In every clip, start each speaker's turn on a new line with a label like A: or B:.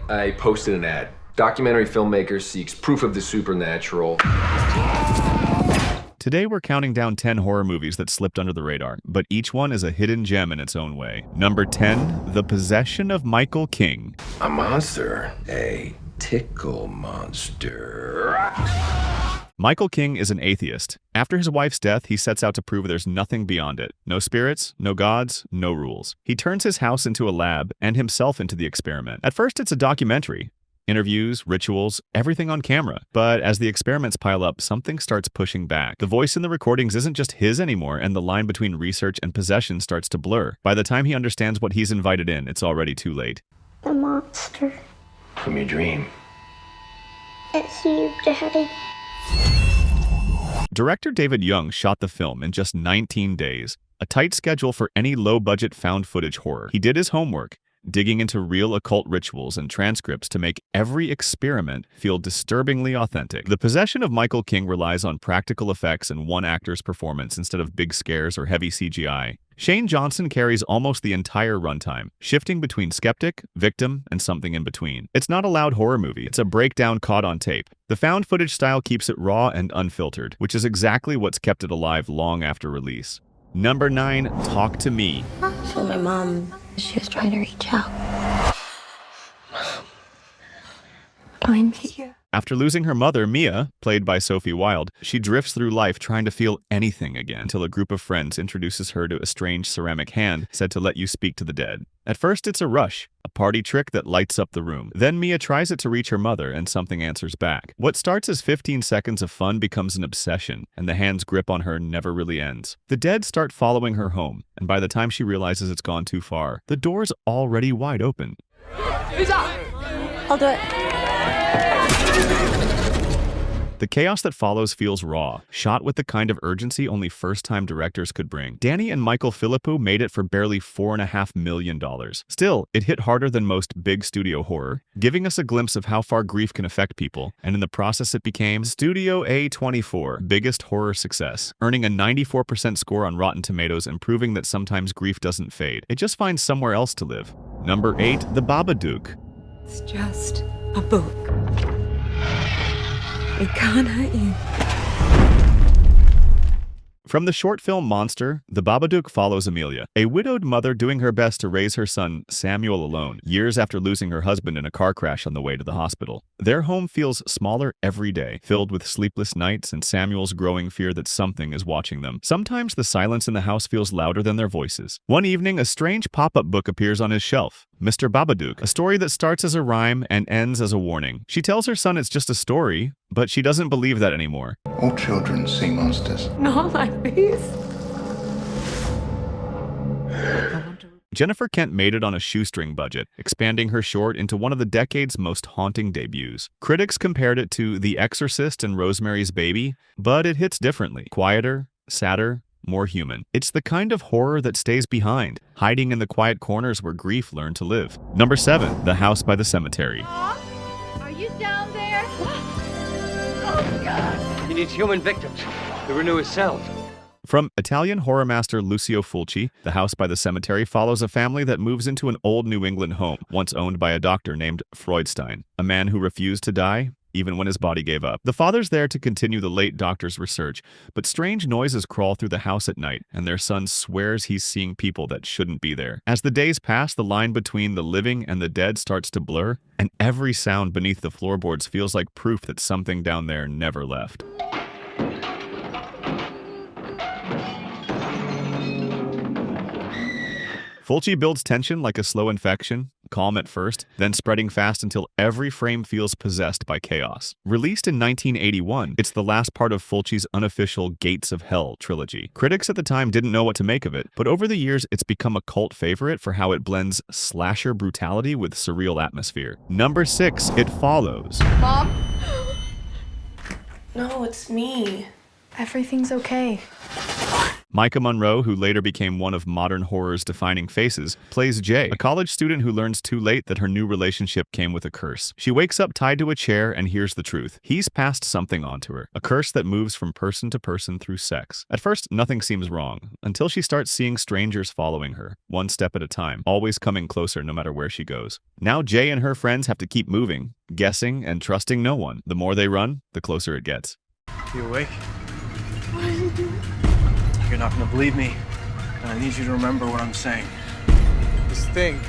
A: I posted an ad. Documentary filmmaker seeks proof of the supernatural.
B: Today we're counting down 10 horror movies that slipped under the radar, but each one is a hidden gem in its own way. Number 10, The Possession of Michael King.
A: A monster. A tickle monster.
B: Michael King is an atheist. After his wife's death, he sets out to prove there's nothing beyond it. No spirits, no gods, no rules. He turns his house into a lab and himself into the experiment. At first, it's a documentary. Interviews, rituals, everything on camera. But as the experiments pile up, something starts pushing back. The voice in the recordings isn't just his anymore, and the line between research and possession starts to blur. By the time he understands what he's invited in, it's already too late.
C: The monster.
A: From your dream.
C: It's you, Daddy.
B: Director David Young shot the film in just 19 days, a tight schedule for any low-budget found footage horror. He did his homework, digging into real occult rituals and transcripts to make every experiment feel disturbingly authentic. The Possession of Michael King relies on practical effects and one actor's performance instead of big scares or heavy CGI. Shane Johnson carries almost the entire runtime, shifting between skeptic, victim, and something in between. It's not a loud horror movie, it's a breakdown caught on tape. The found footage style keeps it raw and unfiltered, which is exactly what's kept it alive long after release. Number 9, Talk to Me.
C: So my mom, she was trying to reach out. I'm here.
B: After losing her mother, Mia, played by Sophie Wilde, she drifts through life trying to feel anything again until a group of friends introduces her to a strange ceramic hand said to let you speak to the dead. At first, it's a rush, a party trick that lights up the room. Then Mia tries it to reach her mother, and something answers back. What starts as 15 seconds of fun becomes an obsession, and the hand's grip on her never really ends. The dead start following her home, and by the time she realizes it's gone too far, the door's already wide open.
C: Who's up? I'll do it.
B: The chaos that follows feels raw, shot with the kind of urgency only first-time directors could bring. Danny and Michael Philippou made it for barely $4.5 million. Still, it hit harder than most big studio horror, giving us a glimpse of how far grief can affect people, and in the process it became Studio A24's biggest horror success, earning a 94% score on Rotten Tomatoes and proving that sometimes grief doesn't fade. It just finds somewhere else to live. Number 8, The Babadook.
D: It's just a book. It can't hurt you.
B: From the short film Monster, The Babadook follows Amelia, a widowed mother doing her best to raise her son Samuel alone, years after losing her husband in a car crash on the way to the hospital. Their home feels smaller every day, filled with sleepless nights and Samuel's growing fear that something is watching them. Sometimes the silence in the house feels louder than their voices. One evening, a strange pop-up book appears on his shelf. Mr. Babadook, a story that starts as a rhyme and ends as a warning. She tells her son it's just a story, but she doesn't believe that anymore.
E: All children see monsters.
D: Not like this.
B: Jennifer Kent made it on a shoestring budget, expanding her short into one of the decade's most haunting debuts. Critics compared it to The Exorcist and Rosemary's Baby, but it hits differently. Quieter, sadder, more human. It's the kind of horror that stays behind, hiding in the quiet corners where grief learned to live. Number 7, The House by the Cemetery.
F: Are you down there? Oh, God.
G: He needs human victims to renew his cells.
B: From Italian horror master Lucio Fulci, The House by the Cemetery follows a family that moves into an old New England home, once owned by a doctor named Freudstein, a man who refused to die even when his body gave up. The father's there to continue the late doctor's research, but strange noises crawl through the house at night, and their son swears he's seeing people that shouldn't be there. As the days pass, the line between the living and the dead starts to blur, and every sound beneath the floorboards feels like proof that something down there never left. Fulci builds tension like a slow infection, calm at first, then spreading fast until every frame feels possessed by chaos. Released in 1981, it's the last part of Fulci's unofficial Gates of Hell trilogy. Critics at the time didn't know what to make of it, but over the years it's become a cult favorite for how it blends slasher brutality with surreal atmosphere. Number 6, It Follows.
F: Mom?
H: No, it's me.
F: Everything's okay.
B: Micah Monroe, who later became one of modern horror's defining faces, plays Jay, a college student who learns too late that her new relationship came with a curse. She wakes up tied to a chair and hears the truth. He's passed something onto her, a curse that moves from person to person through sex. At first, nothing seems wrong, until she starts seeing strangers following her, one step at a time, always coming closer no matter where she goes. Now Jay and her friends have to keep moving, guessing and trusting no one. The more they run, the closer it gets.
H: You awake? You're not gonna believe me, and I need you to remember what I'm saying. This thing,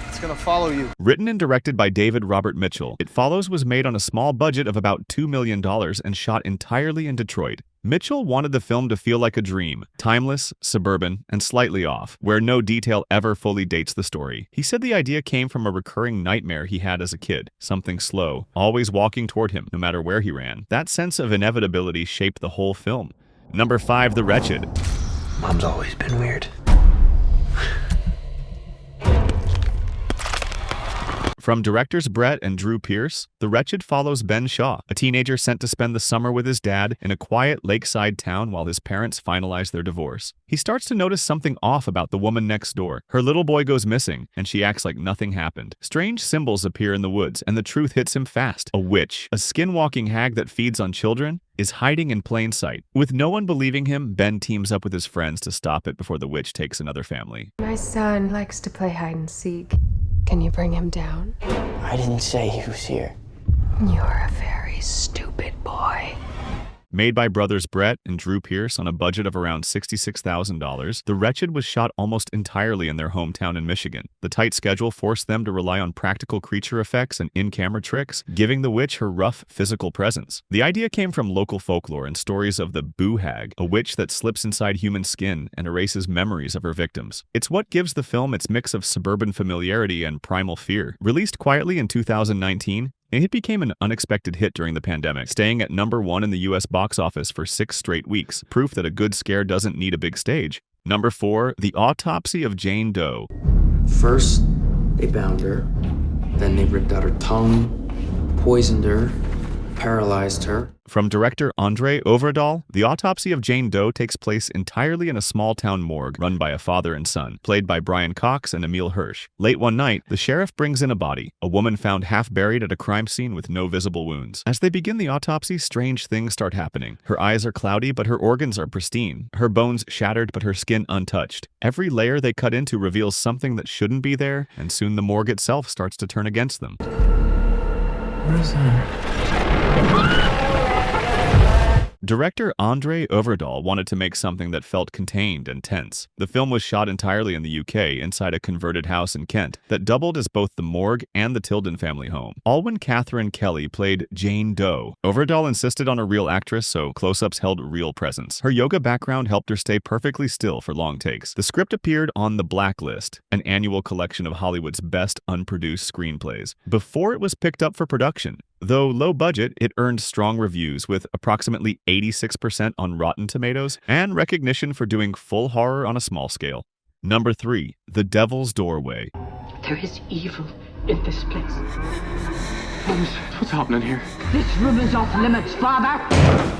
H: it's gonna follow you.
B: Written and directed by David Robert Mitchell, It Follows was made on a small budget of about $2 million and shot entirely in Detroit. Mitchell wanted the film to feel like a dream, timeless, suburban, and slightly off, where no detail ever fully dates the story. He said the idea came from a recurring nightmare he had as a kid, something slow, always walking toward him, no matter where he ran. That sense of inevitability shaped the whole film. Number 5, The Wretched.
E: Mom's always been weird.
B: From directors Brett and Drew Pearce, The Wretched follows Ben Shaw, a teenager sent to spend the summer with his dad in a quiet lakeside town while his parents finalize their divorce. He starts to notice something off about the woman next door. Her little boy goes missing, and she acts like nothing happened. Strange symbols appear in the woods, and the truth hits him fast. A witch, a skin-walking hag that feeds on children, is hiding in plain sight. With no one believing him, Ben teams up with his friends to stop it before the witch takes another family.
D: My son likes to play hide and seek. Can you bring him down?
I: I didn't say he was here.
D: You're a very stupid boy.
B: Made by brothers Brett and Drew Pearce on a budget of around $66,000, The Wretched was shot almost entirely in their hometown in Michigan. The tight schedule forced them to rely on practical creature effects and in-camera tricks, giving the witch her rough physical presence. The idea came from local folklore and stories of the Boo Hag, a witch that slips inside human skin and erases memories of her victims. It's what gives the film its mix of suburban familiarity and primal fear. Released quietly in 2019, it became an unexpected hit during the pandemic, staying at number 1 in the US box office for 6 straight weeks, proof that a good scare doesn't need a big stage. Number 4, The Autopsy of Jane Doe.
I: First, they bound her. Then they ripped out her tongue, poisoned her, paralyzed her.
B: From director Andre Overdahl, The Autopsy of Jane Doe takes place entirely in a small-town morgue run by a father and son, played by Brian Cox and Emile Hirsch. Late one night, the sheriff brings in a body, a woman found half-buried at a crime scene with no visible wounds. As they begin the autopsy, strange things start happening. Her eyes are cloudy, but her organs are pristine. Her bones shattered, but her skin untouched. Every layer they cut into reveals something that shouldn't be there, and soon the morgue itself starts to turn against them.
I: What is that?
B: Director Andre Overdahl wanted to make something that felt contained and tense. The film was shot entirely in the UK inside a converted house in Kent that doubled as both the morgue and the Tilden family home. Alwyn Catherine Kelly played Jane Doe. Overdahl insisted on a real actress, so close-ups held real presence. Her yoga background helped her stay perfectly still for long takes. The script appeared on The Blacklist, an annual collection of Hollywood's best unproduced screenplays, before it was picked up for production. Though low budget, it earned strong reviews with approximately 86% on Rotten Tomatoes and recognition for doing full horror on a small scale. Number 3, The Devil's Doorway.
J: There is evil in this place.
H: What's happening here?
J: This room is off limits, Father!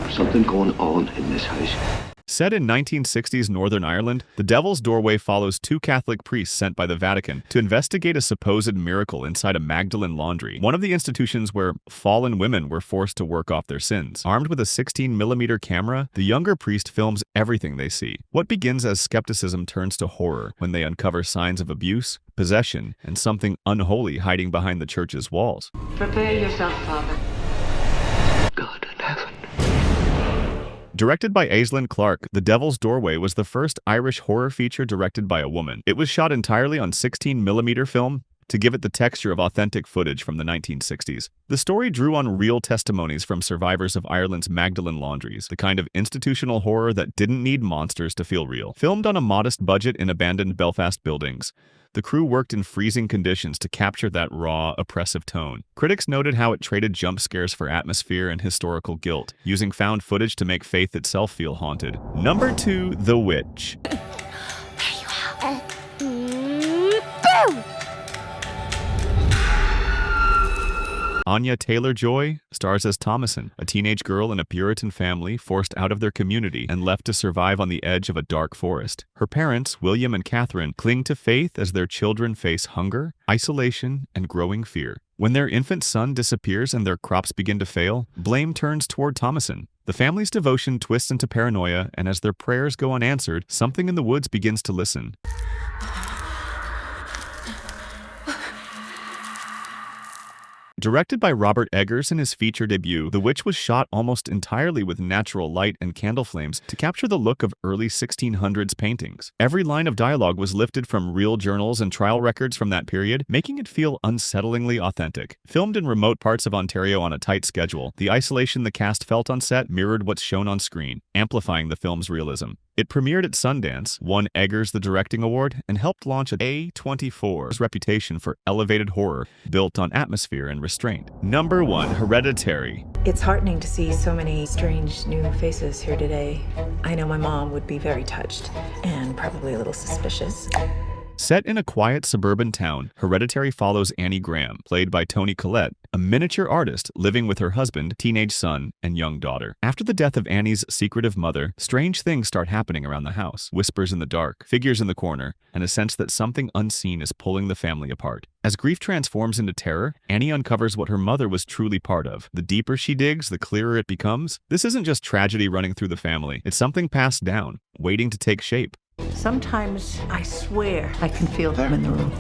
E: There's something going on in this house.
B: Set in 1960s Northern Ireland, The Devil's Doorway follows 2 Catholic priests sent by the Vatican to investigate a supposed miracle inside a Magdalene laundry, one of the institutions where fallen women were forced to work off their sins. Armed with a 16mm camera, the younger priest films everything they see. What begins as skepticism turns to horror when they uncover signs of abuse, possession, and something unholy hiding behind the church's walls.
J: Prepare yourself, Father.
E: God in heaven.
B: Directed by Aislinn Clarke, The Devil's Doorway was the first Irish horror feature directed by a woman. It was shot entirely on 16mm film to give it the texture of authentic footage from the 1960s. The story drew on real testimonies from survivors of Ireland's Magdalene laundries, the kind of institutional horror that didn't need monsters to feel real. Filmed on a modest budget in abandoned Belfast buildings, the crew worked in freezing conditions to capture that raw, oppressive tone. Critics noted how it traded jump scares for atmosphere and historical guilt, using found footage to make faith itself feel haunted. Number 2, The Witch.
C: Boom!
B: Anya Taylor-Joy stars as Thomasin, a teenage girl in a Puritan family forced out of their community and left to survive on the edge of a dark forest. Her parents, William and Catherine, cling to faith as their children face hunger, isolation, and growing fear. When their infant son disappears and their crops begin to fail, blame turns toward Thomasin. The family's devotion twists into paranoia, and as their prayers go unanswered, something in the woods begins to listen. Directed by Robert Eggers in his feature debut, The Witch was shot almost entirely with natural light and candle flames to capture the look of early 1600s paintings. Every line of dialogue was lifted from real journals and trial records from that period, making it feel unsettlingly authentic. Filmed in remote parts of Ontario on a tight schedule, the isolation the cast felt on set mirrored what's shown on screen, amplifying the film's realism. It premiered at Sundance, won Eggers the Directing Award, and helped launch A24's reputation for elevated horror built on atmosphere and restraint. Number 1. Hereditary.
K: It's heartening to see so many strange new faces here today. I know my mom would be very touched and probably a little suspicious.
B: Set in a quiet suburban town, Hereditary follows Annie Graham, played by Toni Collette, a miniature artist living with her husband, teenage son, and young daughter. After the death of Annie's secretive mother, strange things start happening around the house. Whispers in the dark, figures in the corner, and a sense that something unseen is pulling the family apart. As grief transforms into terror, Annie uncovers what her mother was truly part of. The deeper she digs, the clearer it becomes. This isn't just tragedy running through the family. It's something passed down, waiting to take shape.
J: Sometimes I swear I can feel them in the room.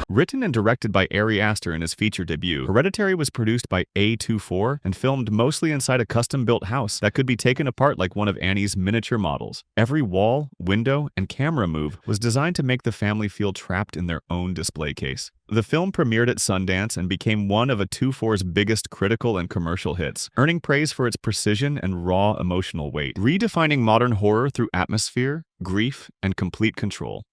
B: Written and directed by Ari Aster in his feature debut, Hereditary was produced by A24 and filmed mostly inside a custom-built house that could be taken apart like one of Annie's miniature models. Every wall, window, and camera move was designed to make the family feel trapped in their own display case. The film premiered at Sundance and became one of A24's biggest critical and commercial hits, earning praise for its precision and raw emotional weight, redefining modern horror through atmosphere, grief, and complete control.